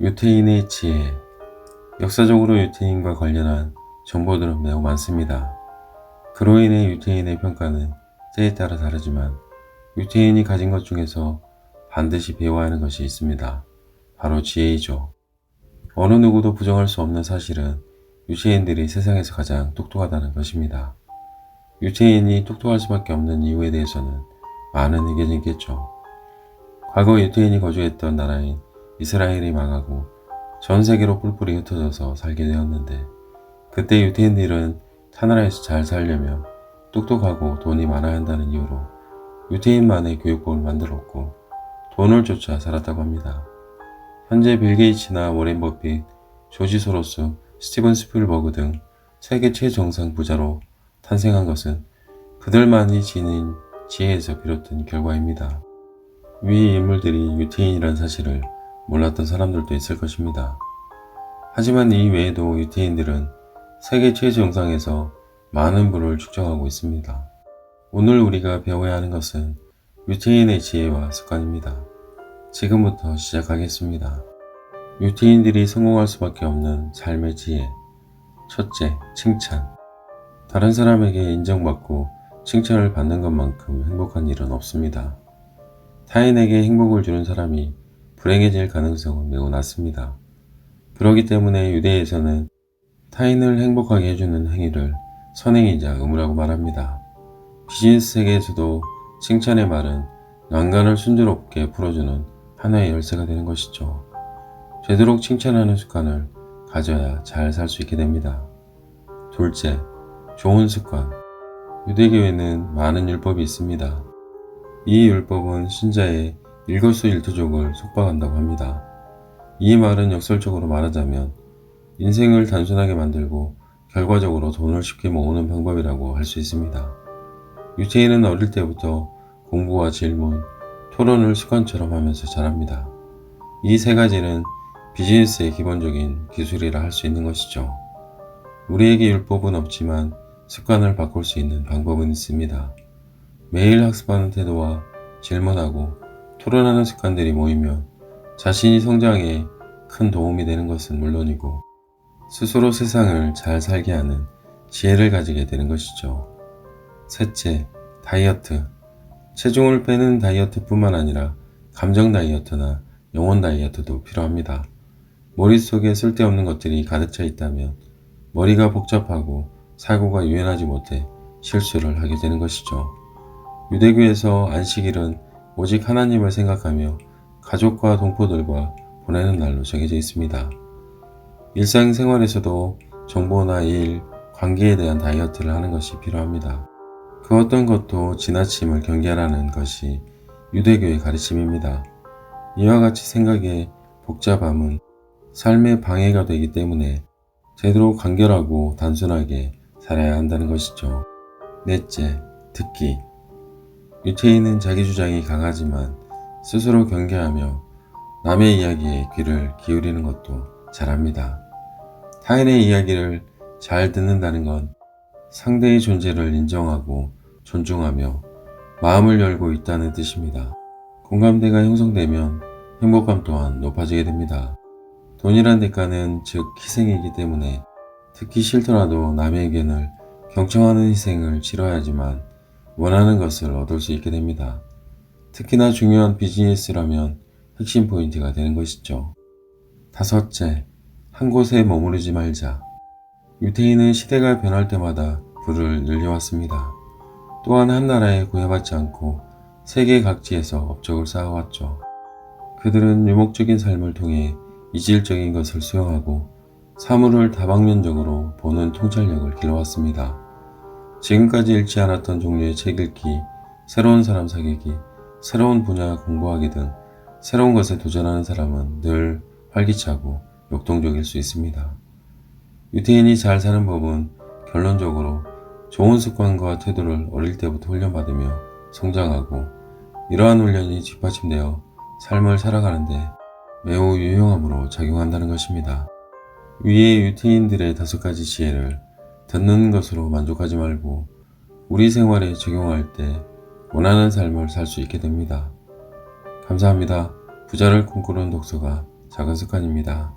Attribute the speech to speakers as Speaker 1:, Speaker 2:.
Speaker 1: 유태인의 지혜. 역사적으로 유태인과 관련한 정보들은 매우 많습니다. 그로 인해 유태인의 평가는 때에 따라 다르지만 유태인이 가진 것 중에서 반드시 배워야 하는 것이 있습니다. 바로 지혜이죠. 어느 누구도 부정할 수 없는 사실은 유태인들이 세상에서 가장 똑똑하다는 것입니다. 유태인이 똑똑할 수밖에 없는 이유에 대해서는 많은 의견이 있겠죠. 과거 유태인이 거주했던 나라인 이스라엘이 망하고 전 세계로 뿔뿔이 흩어져서 살게 되었는데, 그때 유태인들은 타나라에서 잘 살려면 똑똑하고 돈이 많아야 한다는 이유로 유태인만의 교육법을 만들었고 돈을 쫓아 살았다고 합니다. 현재 빌 게이츠나 워렌 버핏, 조지 소로스, 스티븐 스필버그 등 세계 최정상 부자로 탄생한 것은 그들만이 지닌 지혜에서 비롯된 결과입니다. 위 인물들이 유태인이란 사실을 몰랐던 사람들도 있을 것입니다. 하지만 이 외에도 유태인들은 세계 최정상에서 많은 부를 축적하고 있습니다. 오늘 우리가 배워야 하는 것은 유태인의 지혜와 습관입니다. 지금부터 시작하겠습니다. 유태인들이 성공할 수밖에 없는 삶의 지혜. 첫째, 칭찬. 다른 사람에게 인정받고 칭찬을 받는 것만큼 행복한 일은 없습니다. 타인에게 행복을 주는 사람이 불행해질 가능성은 매우 낮습니다. 그렇기 때문에 유대에서는 타인을 행복하게 해주는 행위를 선행이자 의무라고 말합니다. 비즈니스 세계에서도 칭찬의 말은 난관을 순조롭게 풀어주는 하나의 열쇠가 되는 것이죠. 되도록 칭찬하는 습관을 가져야 잘 살 수 있게 됩니다. 둘째, 좋은 습관. 유대교에는 많은 율법이 있습니다. 이 율법은 신자의 일거수일투족을 속박한다고 합니다. 이 말은 역설적으로 말하자면 인생을 단순하게 만들고 결과적으로 돈을 쉽게 모으는 방법이라고 할 수 있습니다. 유태인은 어릴 때부터 공부와 질문, 토론을 습관처럼 하면서 자랍니다. 이 세 가지는 비즈니스의 기본적인 기술이라 할 수 있는 것이죠. 우리에게 율법은 없지만 습관을 바꿀 수 있는 방법은 있습니다. 매일 학습하는 태도와 질문하고 토론하는 습관들이 모이면 자신이 성장에 큰 도움이 되는 것은 물론이고 스스로 세상을 잘 살게 하는 지혜를 가지게 되는 것이죠. 셋째, 다이어트. 체중을 빼는 다이어트뿐만 아니라 감정 다이어트나 영혼 다이어트도 필요합니다. 머릿속에 쓸데없는 것들이 가득 차 있다면 머리가 복잡하고 사고가 유연하지 못해 실수를 하게 되는 것이죠. 유대교에서 안식일은 오직 하나님을 생각하며 가족과 동포들과 보내는 날로 정해져 있습니다. 일상생활에서도 정보나 일, 관계에 대한 다이어트를 하는 것이 필요합니다. 그 어떤 것도 지나침을 경계하라는 것이 유대교의 가르침입니다. 이와 같이 생각의 복잡함은 삶의 방해가 되기 때문에 되도록 간결하고 단순하게 살아야 한다는 것이죠. 넷째, 듣기. 유태인은 자기 주장이 강하지만 스스로 경계하며 남의 이야기에 귀를 기울이는 것도 잘합니다. 타인의 이야기를 잘 듣는다는 건 상대의 존재를 인정하고 존중하며 마음을 열고 있다는 뜻입니다. 공감대가 형성되면 행복감 또한 높아지게 됩니다. 돈이란 대가는 즉 희생이기 때문에 듣기 싫더라도 남의 의견을 경청하는 희생을 치러야지만 원하는 것을 얻을 수 있게 됩니다. 특히나 중요한 비즈니스라면 핵심 포인트가 되는 것이죠. 다섯째, 한 곳에 머무르지 말자. 유태인은 시대가 변할 때마다 부를 늘려왔습니다. 또한 한 나라에 구애받지 않고 세계 각지에서 업적을 쌓아왔죠. 그들은 유목적인 삶을 통해 이질적인 것을 수용하고 사물을 다방면적으로 보는 통찰력을 길러왔습니다. 지금까지 읽지 않았던 종류의 책 읽기, 새로운 사람 사귀기, 새로운 분야 공부하기 등 새로운 것에 도전하는 사람은 늘 활기차고 역동적일 수 있습니다. 유태인이 잘 사는 법은 결론적으로 좋은 습관과 태도를 어릴 때부터 훈련받으며 성장하고 이러한 훈련이 뒷받침되어 삶을 살아가는데 매우 유용함으로 작용한다는 것입니다. 위의 유태인들의 5가지 지혜를 듣는 것으로 만족하지 말고 우리 생활에 적용할 때 원하는 삶을 살 수 있게 됩니다. 감사합니다. 부자를 꿈꾸는 독서가 작은 습관입니다.